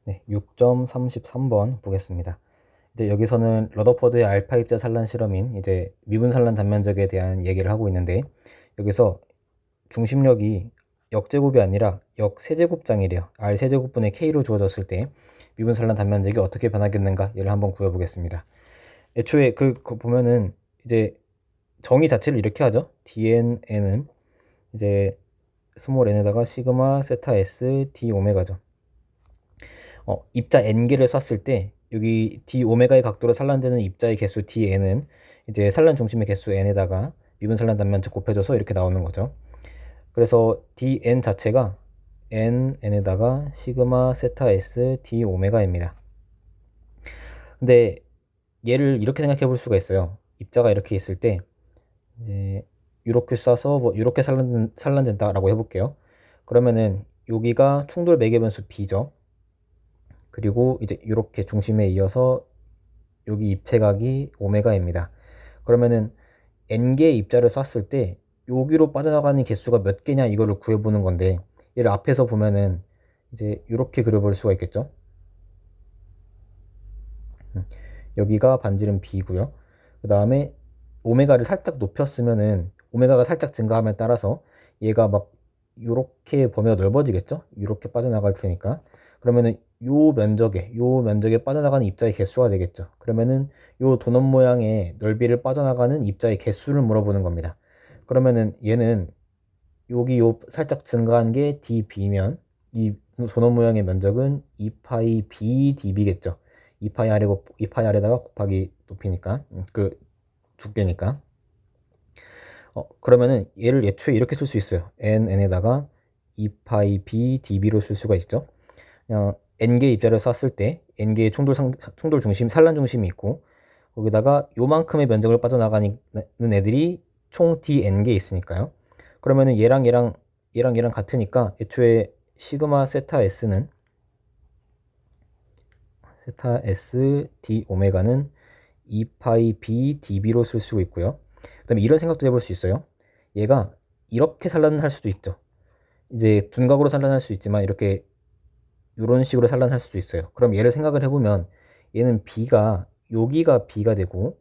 네, 6.33번 보겠습니다. 이제 여기서는 러더퍼드의 알파 입자 산란 실험인 이제 미분 산란 단면적에 대한 얘기를 하고 있는데, 여기서 중심력이 역제곱이 아니라 역세제곱장이래요. R 세제곱분의 K로 주어졌을 때 미분 산란 단면적이 어떻게 변하겠는가, 얘를 한번 구해보겠습니다. 애초에 그 보면은 이제 정의 자체를 이렇게 하죠. dn은 이제 스몰 n에다가 시그마 세타 s d 오메가죠. 입자 n개를 쐈을 때 여기 d 오메가의 각도로 산란되는 입자의 개수 dn은 이제 산란 중심의 개수 n에다가 미분 산란 단면적 곱해줘서 이렇게 나오는 거죠. 그래서 dn 자체가 n에다가 시그마 세타 s d 오메가입니다. 근데 얘를 이렇게 생각해 볼 수가 있어요. 입자가 이렇게 있을 때 이제 이렇게 쏴서 뭐 이렇게 산란된다라고 해볼게요. 그러면은 여기가 충돌 매개 변수 b죠. 그리고 이제 이렇게 중심에 이어서 여기 입체각이 오메가입니다. 그러면은 n개의 입자를 쐈을 때 여기로 빠져나가는 개수가 몇 개냐, 이거를 구해보는 건데, 얘를 앞에서 보면은 이제 이렇게 그려볼 수가 있겠죠. 여기가 반지름 b고요. 그 다음에 오메가를 살짝 높였으면은 오메가가 살짝 증가함에 따라서 얘가 막 이렇게 범위가 넓어지겠죠. 이렇게 빠져나갈 테니까. 그러면은 요 면적에 빠져나가는 입자의 개수가 되겠죠. 그러면은 요 도넛 모양의 넓이를 빠져나가는 입자의 개수를 물어보는 겁니다. 그러면은 얘는 여기 요 살짝 증가한 게 db면 이 도넛 모양의 면적은 2파이 b db겠죠. 2파이 아래다가 곱하기 높이니까 그 두께니까. 그러면은 얘를 예초에 이렇게 쓸 수 있어요. n에다가 2파이 b db로 쓸 수가 있죠. n개의 입자를 쐈을 때 n개의 충돌 중심, 산란 중심이 있고, 거기다가 요만큼의 면적을 빠져나가는 애들이 총 dn개 있으니까요. 그러면은 얘랑 같으니까 애초에 시그마 세타 s는 세타 s d 오메가는 2파이 b db로 쓸 수 있고요. 그 다음에 이런 생각도 해볼 수 있어요. 얘가 이렇게 산란할 수도 있죠. 이제 둔각으로 산란할 수 있지만 이렇게 이런 식으로 산란할 수도 있어요. 그럼 얘를 생각을 해보면 얘는 여기가 b가 되고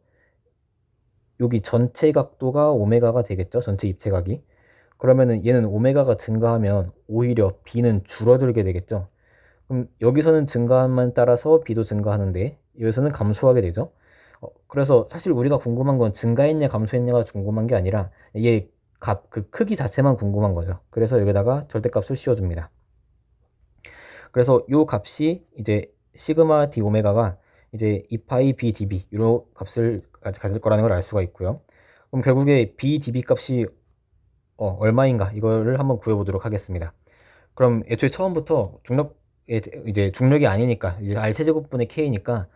여기 전체 각도가 오메가가 되겠죠. 전체 입체각이. 그러면은 얘는 오메가가 증가하면 오히려 b는 줄어들게 되겠죠. 그럼 여기서는 증가함만 따라서 b도 증가하는데 여기서는 감소하게 되죠. 그래서 사실 우리가 궁금한 건 증가했냐 감소했냐가 궁금한 게 아니라 얘 그 크기 자체만 궁금한 거죠. 그래서 여기다가 절대값을 씌워줍니다. 그래서 요 값이 이제 시그마 d 오메가가 이제 2파이 b db 이런 값을 가질 거라는 걸 알 수가 있고요. 그럼 결국에 b db 값이 얼마인가, 이거를 한번 구해보도록 하겠습니다. 그럼 애초에 처음부터 이제 중력이 아니니까 이제 r 세제곱분의 k니까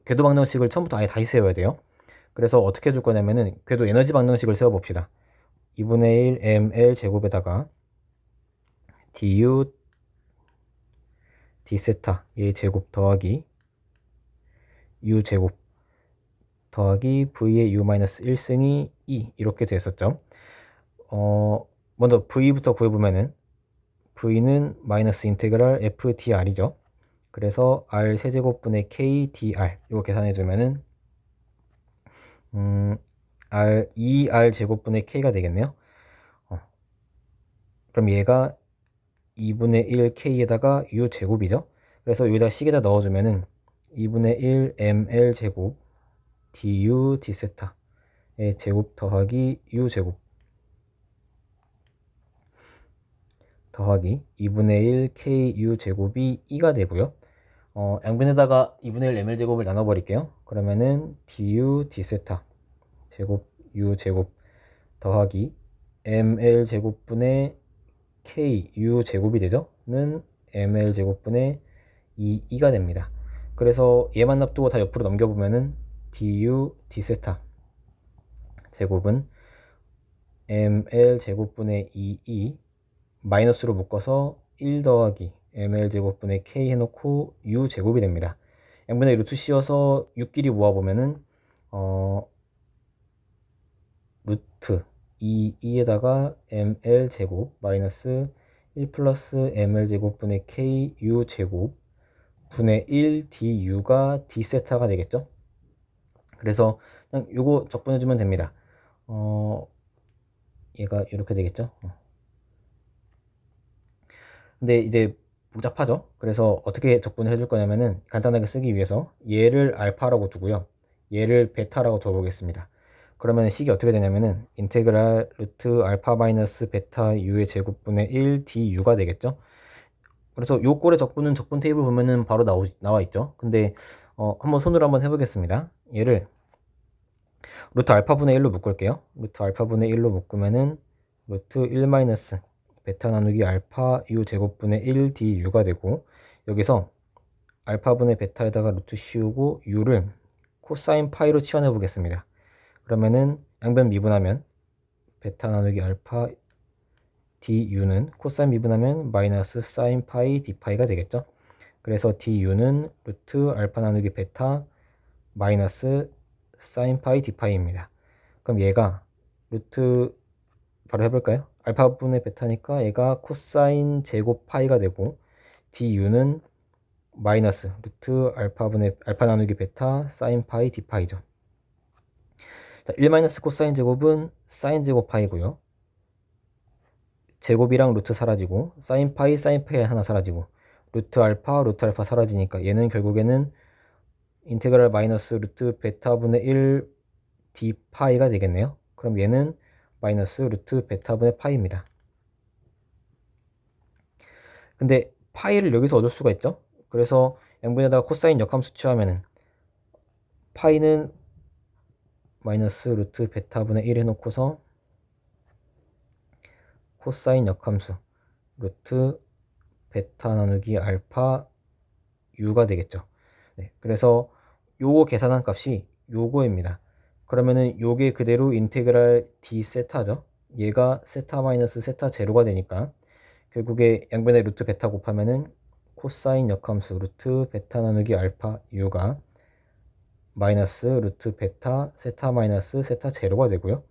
궤도 방정식을 처음부터 아예 다시 세워야 돼요. 그래서 어떻게 해줄 거냐면은 궤도 에너지 방정식을 세워봅시다. 2분의 1 ml 제곱에다가 du d세타 a 제곱 더하기 u 제곱 더하기 v의 u-1승이 2 이렇게 됐었죠. 먼저 v부터 구해보면은 v는 마이너스 인테그랄 fdr이죠. 그래서 r 세제곱분의 k dr 이거 계산해주면은 r 2r 제곱분의 k가 되겠네요. 그럼 얘가 2분의 1 k에다가 u 제곱이죠. 그래서 여기다 식에다 넣어주면은 2분의 1 ml 제곱 du d세타의 제곱 더하기 u 제곱 더하기 2분의 1 ku 제곱이 2가 되고요. 양변에다가 2분의 1 ml 제곱을 나눠버릴게요. 그러면은 du d세타 제곱 u 제곱 더하기 ml 제곱분의 k u 제곱이 되죠. 는 ml 제곱분의 2가 됩니다. 그래서 얘만 놔두고 다 옆으로 넘겨보면은 du d세타 제곱은 ml 제곱분의 2 마이너스로 묶어서 1 더하기 ml 제곱분의 k 해놓고 u 제곱이 됩니다. 양분의 루트 씌워서 6끼리 모아보면은 루트 2에다가 ml 제곱 마이너스 1 플러스 ml 제곱분의 ku 제곱 분의 1 du가 d 세타가 되겠죠. 그래서 그냥 요거 적분해주면 됩니다. 얘가 이렇게 되겠죠. 근데 이제 복잡하죠. 그래서 어떻게 적분을 해줄 거냐면은 간단하게 쓰기 위해서 얘를 알파라고 두고요. 얘를 베타라고 둬보겠습니다. 그러면 식이 어떻게 되냐면은 인테그랄 루트 알파 마이너스 베타 u의 제곱분의 1 du가 되겠죠. 그래서 요 꼴의 적분은 적분 테이블 보면은 바로 나와 있죠. 근데 한번 손으로 한번 해보겠습니다. 얘를 루트 알파분의 1로 묶을게요. 루트 알파분의 1로 묶으면은 루트 1 마이너스 베타 나누기 알파 u 제곱분의 1 du가 되고, 여기서 알파분의 베타에다가 루트 씌우고 u를 코사인 파이로 치환해 보겠습니다. 그러면은 양변 미분하면 베타 나누기 알파 du는 코사인 미분하면 마이너스 사인 파이 d파이가 되겠죠. 그래서 du는 루트 알파 나누기 베타 마이너스 사인 파이 d파이입니다. 그럼 얘가 루트 바로 해볼까요? 알파분의 베타니까 얘가 코사인 제곱 파이가 되고, du는 마이너스 루트 알파 나누기 베타 사인 파이 d파이죠. 자, 1 마이너스 코사인 제곱은 사인 제곱 파이고요. 제곱이랑 루트 사라지고 사인 파이 하나 사라지고 루트 알파 사라지니까 얘는 결국에는 인테그랄 마이너스 루트 베타분의 1 d파이가 되겠네요. 그럼 얘는 마이너스 루트 베타분의 파이입니다. 근데 파이를 여기서 얻을 수가 있죠. 그래서 양변에다가 코사인 역함수 취하면은 파이는 마이너스 루트 베타분의 1 해놓고서 코사인 역함수 루트 베타 나누기 알파 u가 되겠죠. 네, 그래서 요거 계산한 값이 요거입니다. 그러면은 요게 그대로 인테그랄 d 세타죠. 얘가 세타 마이너스 세타 제로가 되니까 결국에 양변에 루트 베타 곱하면은 코사인 역함수 루트 베타 나누기 알파 u가 마이너스 루트 베타 세타 마이너스 세타 제로가 되고요.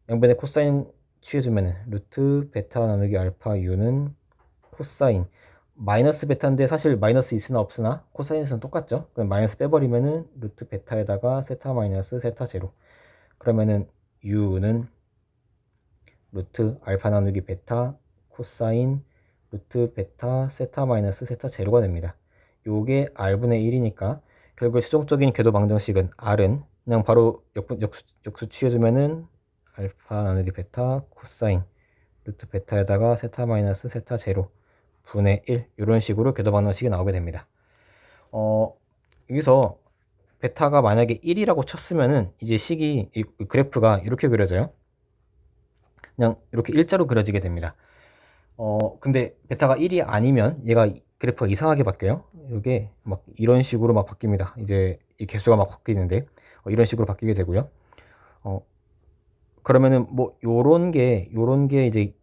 양변에 코사인 취해주면은 루트 베타 나누기 알파 u는 코사인 마이너스 베타인데 사실 마이너스 있으나 없으나 코사인에서는 똑같죠. 그럼 마이너스 빼버리면은 루트 베타에다가 세타 마이너스 세타 제로. 그러면은 u는 루트 알파 나누기 베타 코사인 루트 베타 세타 마이너스 세타 제로가 됩니다. 요게 r분의 1이니까 결국 최종적인 궤도 방정식은 r은 그냥 바로 역수 취해주면은 알파 나누기 베타 코사인 루트 베타에다가 세타 마이너스 세타 제로 분의 1 이런 식으로 궤도 방정식이 나오게 됩니다. 여기서 베타가 만약에 1이라고 쳤으면은 이제 식이 이 그래프가 이렇게 그려져요. 그냥 이렇게 일자로 그려지게 됩니다. 근데 베타가 1이 아니면 얘가 그래프가 이상하게 바뀌어요. 이게 막 이런 식으로 막 바뀝니다. 이제 이 개수가 막 바뀌는데 이런 식으로 바뀌게 되고요. 그러면은 뭐 요런 게 이제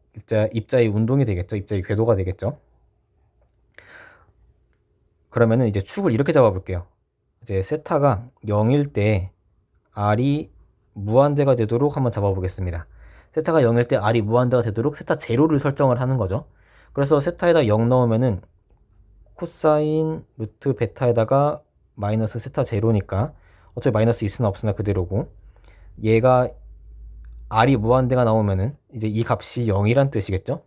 입자의 운동이 되겠죠. 입자의 궤도가 되겠죠. 그러면은 이제 축을 이렇게 잡아볼게요. 이제 세타가 0일 때 r이 무한대가 되도록 한번 잡아보겠습니다. 세타가 0일 때 r이 무한대가 되도록 세타 제로를 설정을 하는 거죠. 그래서 세타에다 0 넣으면은 코사인 루트 베타에다가 마이너스 세타 제로니까 어차피 마이너스 있으나 없으나 그대로고, 얘가 r이 무한대가 나오면은 이제 이 값이 0이란 뜻이겠죠.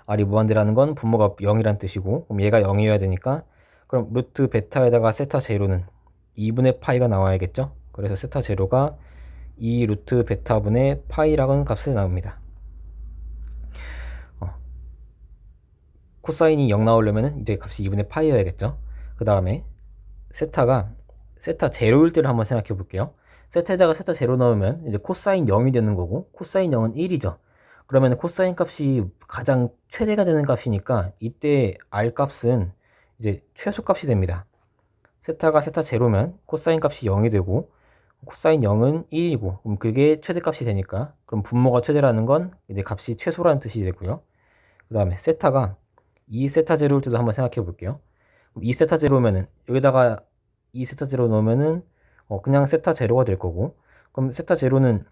r이 무한대라는 건 분모가 0이란 뜻이고, 그럼 얘가 0이어야 되니까 그럼 루트 베타에다가 세타 제로는 2분의 파이가 나와야겠죠. 그래서 세타 제로가 2 루트 베타분의 파이라는 값이 나옵니다. 코사인이 0 나오려면 이제 값이 2분의 파이여야겠죠. 그 다음에 세타 제로일 때를 한번 생각해 볼게요. 세타에다가 세타 제로 넣으면 이제 코사인 0이 되는 거고, 코사인 0은 1이죠. 그러면 코사인 값이 가장 최대가 되는 값이니까 이때 r 값은 이제 최소 값이 됩니다. 세타가 세타 제로면 코사인 값이 0이 되고 코사인 0은 1이고, 그럼 그게 최대값이 되니까 그럼 분모가 최대라는 건 이제 값이 최소라는 뜻이 되고요. 그 다음에 세타가 2세타 제로일 때도 한번 생각해 볼게요. 2세타 제로면은 여기다가 2세타 제로 넣으면은 그냥 세타 제로가 될 거고, 그럼 세타 제로는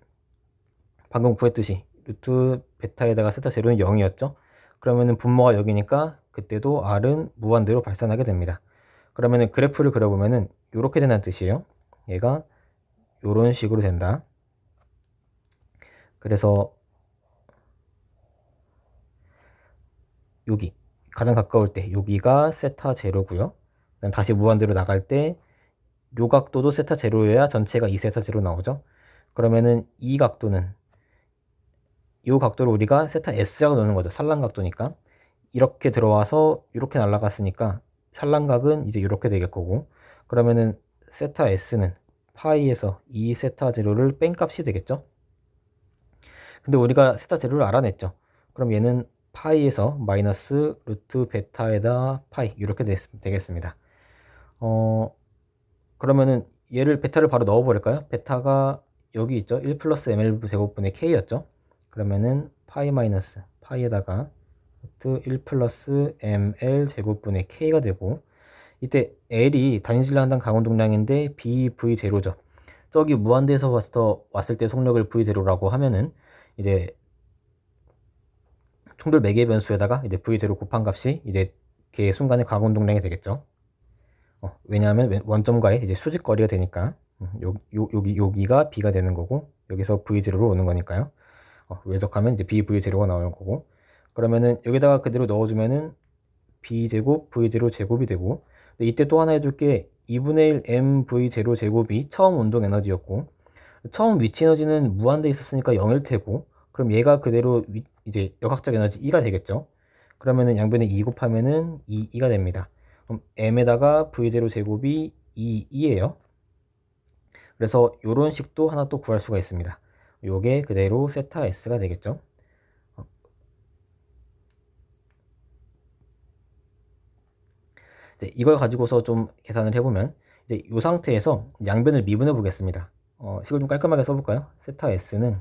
방금 구했듯이 루트 베타에다가 세타 제로는 0이었죠. 그러면은 분모가 여기니까 그때도 r은 무한대로 발산하게 됩니다. 그러면은 그래프를 그려보면은 이렇게 된다는 뜻이에요. 얘가 이런 식으로 된다. 그래서 여기 가장 가까울 때 여기가 세타 제로고요. 그다음 다시 무한대로 나갈 때 요 각도도 세타 제로여야 전체가 2세타 제로 나오죠. 그러면은 이 각도는 요 각도를 우리가 세타 S라고 넣는 거죠. 산란각도니까. 이렇게 들어와서 이렇게 날아갔으니까 산란각은 이제 이렇게 되겠 거고, 그러면은 세타 S는 파이에서 2세타 제로를 뺀 값이 되겠죠. 근데 우리가 세타 제로를 알아냈죠. 그럼 얘는 파이에서 마이너스 루트 베타에다 파이 이렇게 되겠습니다. 그러면은 얘를 베타를 바로 넣어버릴까요? 베타가 여기 있죠. 1 플러스 ml 제곱분의 k였죠. 그러면은 파이 마이너스 파이에다가 루트 1 플러스 ml 제곱분의 k가 되고, 이때 l이 단위질량당 강운동량인데 bv0죠. 저기 무한대에서 왔을 때 속력을 v0라고 하면은 이제 충돌 매개 변수에다가 이제 v0 곱한 값이 이제 걔 순간의 강운동량이 되겠죠. 왜냐하면 원점과의 이제 수직거리가 되니까 여기가 b가 되는 거고 여기서 v0로 오는 거니까요. 외적하면 이제 bv0가 나오는 거고, 그러면은 여기다가 그대로 넣어주면은 b제곱 v0 제곱이 되고, 근데 이때 또 하나 해줄 게 2분의 1 mv0 제곱이 처음 운동 에너지였고 처음 위치 에너지는 무한대 있었으니까 0일 테고, 그럼 얘가 그대로 이제 역학적 에너지 2가 되겠죠. 그러면은 양변에 2 곱하면은 2가 됩니다. 그럼 m에다가 v0 제곱이 2예요. 그래서 요런 식도 하나 또 구할 수가 있습니다. 요게 그대로 세타 s가 되겠죠. 이제 이걸 가지고서 좀 계산을 해보면 이제 이 상태에서 양변을 미분해 보겠습니다. 식을 좀 깔끔하게 써볼까요? 세타 s는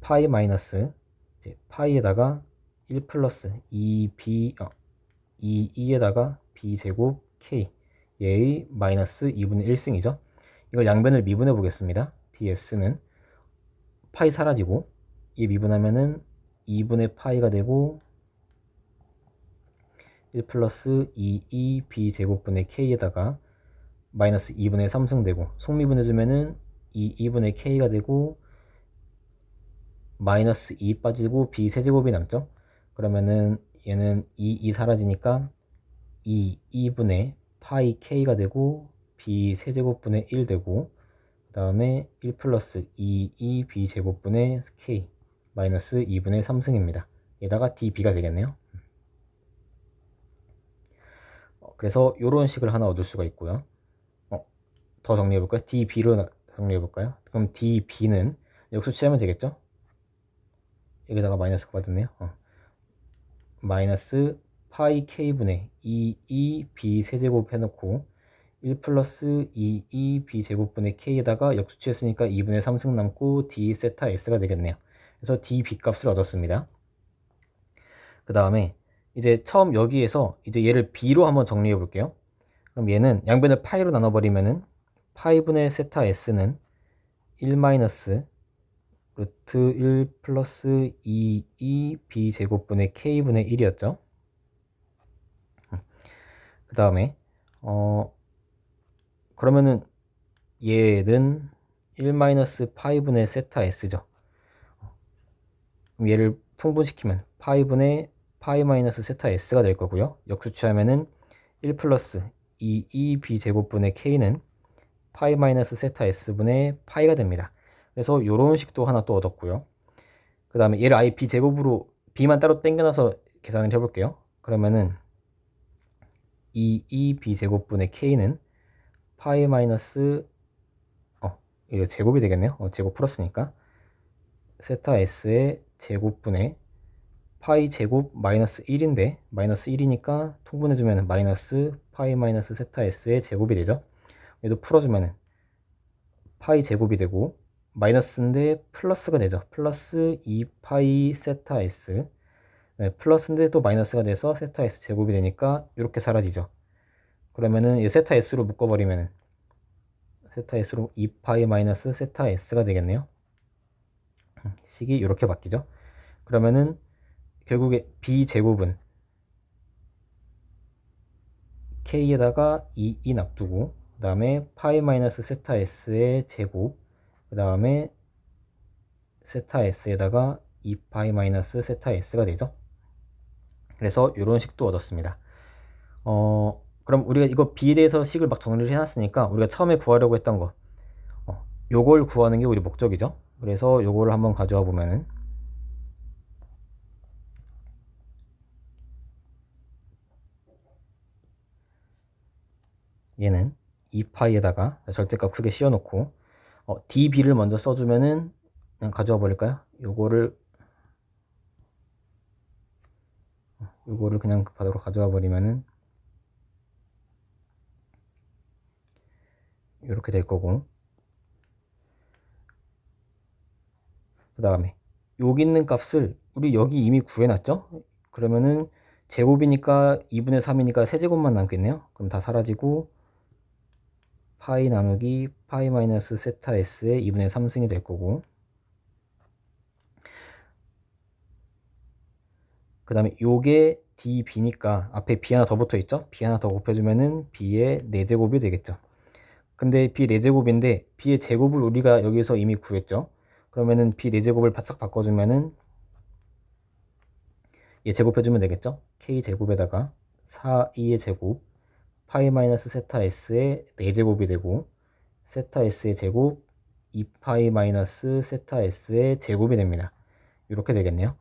파이 마이너스 이제 파이에다가 1 플러스 2e에다가 b제곱 k 얘의 마이너스 2분의 1승이죠. 이걸 양변을 미분해 보겠습니다. ds는 파이 사라지고 이 미분하면은 2분의 파이가 되고 1 플러스 2e b제곱분의 k에다가 마이너스 2분의 3승 되고, 속미분해주면은 2분의 k가 되고 마이너스 2 빠지고 b 세제곱이 남죠. 그러면은 얘는 2 사라지니까 2분의 파이 k가 되고 b 세제곱분의 1 되고, 그 다음에 1 플러스 2 b 제곱분의 k 마이너스 2분의 3승입니다. 얘다가 db가 되겠네요. 그래서 이런 식을 하나 얻을 수가 있고요. 더 정리해볼까요? db로 정리해볼까요? 그럼 db는 역수치하면 되겠죠? 여기다가 마이너스가 빠졌네요. 마이너스 파이 k분의 2b 세제곱 해놓고 1 플러스 2b 제곱분의 k에다가 역수치했으니까 2분의 3승 남고 d 세타 s가 되겠네요. 그래서 db 값을 얻었습니다. 그 다음에 이제 처음 여기에서 이제 얘를 b로 한번 정리해 볼게요. 그럼 얘는 양변을 파이로 나눠버리면은 파이분의 세타 s는 1 마이너스 루트 1 플러스 2e b 제곱분의 k분의 1이었죠. 그 다음에 그러면은 얘는 1 마이너스 파이분의 세타 s죠. 그럼 얘를 통분시키면 파이분의 파이 마이너스 세타 s가 될 거고요. 역수치하면은 1 플러스 2e b 제곱분의 k는 파이 마이너스 세타 s분의 파이가 됩니다. 그래서 이런 식도 하나 또 얻었고요. 그 다음에 얘를 아예 b 제곱으로 b만 따로 땡겨놔서 계산을 해볼게요. 그러면은 2e b 제곱분의 k는 파이 마이너스 이거 제곱이 되겠네요. 제곱 풀었으니까 세타 s의 제곱분의 파이 제곱 마이너스 1인데 마이너스 1이니까 통분해주면 마이너스 파이 마이너스 세타 s의 제곱이 되죠. 얘도 풀어주면은 파이 제곱이 되고 마이너스인데 플러스가 되죠. 플러스 2파이 세타 s. 네, 플러스인데 또 마이너스가 돼서 세타 s 제곱이 되니까 이렇게 사라지죠. 그러면은 이 세타 s로 묶어버리면은 세타 s로 2파이 마이너스 세타 s가 되겠네요. 식이 이렇게 바뀌죠. 그러면은 결국에 b제곱은 k에다가 2 놔두고 그 다음에 파이 마이너스 세타 s의 제곱 그 다음에 세타 s에다가 2파이 마이너스 세타 s가 되죠. 그래서 이런 식도 얻었습니다. 그럼 우리가 이거 b에 대해서 식을 막 정리를 해놨으니까 우리가 처음에 구하려고 했던 거 요걸 구하는 게 우리 목적이죠. 그래서 요거를 한번 가져와 보면은 얘는 2파이에다가 절대값 크게 씌워놓고 db를 먼저 써주면은 그냥 가져와 버릴까요? 요거를 그냥 바로 가져와 버리면은 이렇게 될 거고, 그 다음에 여기 있는 값을 우리 여기 이미 구해놨죠? 그러면은 제곱이니까 2분의 3이니까 세제곱만 남겠네요. 그럼 다 사라지고 파이 나누기 파이 마이너스 세타 s의 2분의 3승이 될 거고, 그 다음에 요게 db니까 앞에 b 하나 더 붙어 있죠? b 하나 더 곱해주면은 b의 4제곱이 되겠죠. 근데 b 4제곱인데 b의 제곱을 우리가 여기서 이미 구했죠. 그러면은 b 4제곱을 바싹 바꿔주면은 얘 제곱해주면 되겠죠. k 제곱에다가 4, 2의 제곱 파이 마이너스 세타 s의 4제곱이 되고 세타 s의 제곱 2파이 마이너스 세타 s의 제곱이 됩니다. 이렇게 되겠네요.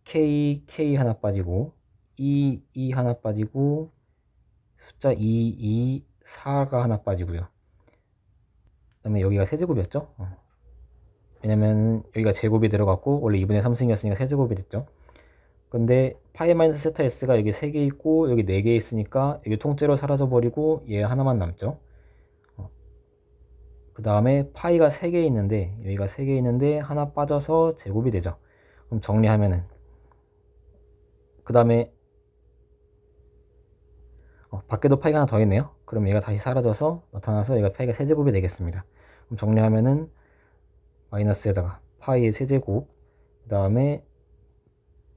k 하나 빠지고 2 하나 빠지고 숫자 2, 4가 하나 빠지고요. 그 다음에 여기가 세제곱이었죠. 왜냐면 여기가 제곱이 들어갔고 원래 2분의 3승이었으니까 세제곱이 됐죠. 근데 파이 마이너스 세타 s가 여기 3개 있고 여기 4개 있으니까 여기 통째로 사라져 버리고 얘 하나만 남죠. 그 다음에 파이가 3개 있는데 여기가 3개 있는데 하나 빠져서 제곱이 되죠. 그럼 정리하면은 그 다음에 밖에도 파이가 하나 더 있네요. 그럼 얘가 다시 사라져서 나타나서 얘가 파이가 세제곱이 되겠습니다. 그럼 정리하면은 마이너스에다가 파이의 세제곱 그 다음에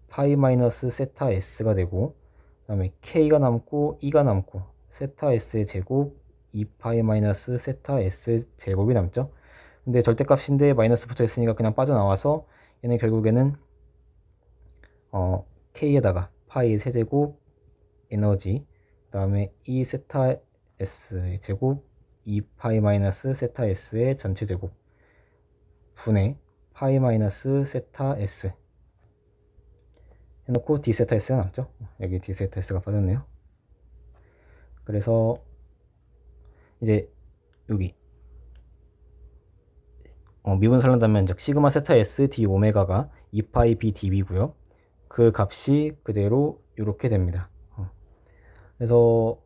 파이 마이너스 세타 s가 되고 그 다음에 k가 남고 2가 남고 세타 s의 제곱 2파이 마이너스 세타 s 제곱이 남죠. 근데 절대값인데 마이너스 붙어 있으니까 그냥 빠져나와서 얘는 결국에는 k에다가 파이 세제곱 에너지 그 다음에 2 세타 s의 제곱 2파이 마이너스 세타 s의 전체 제곱 분의 파이 마이너스 세타 s 해놓고 d 세타 s가 남죠. 여기 d 세타 s가 빠졌네요. 그래서 이제 여기 미분설란 단면적 시그마 세타 s d 오메가가 2파이 b db고요. 그 값이 그대로 이렇게 됩니다. 그래서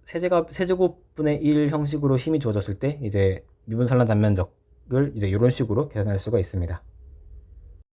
세제곱분의 1 형식으로 힘이 주어졌을 때 이제 미분설란 단면적을 이제 이런 식으로 계산할 수가 있습니다.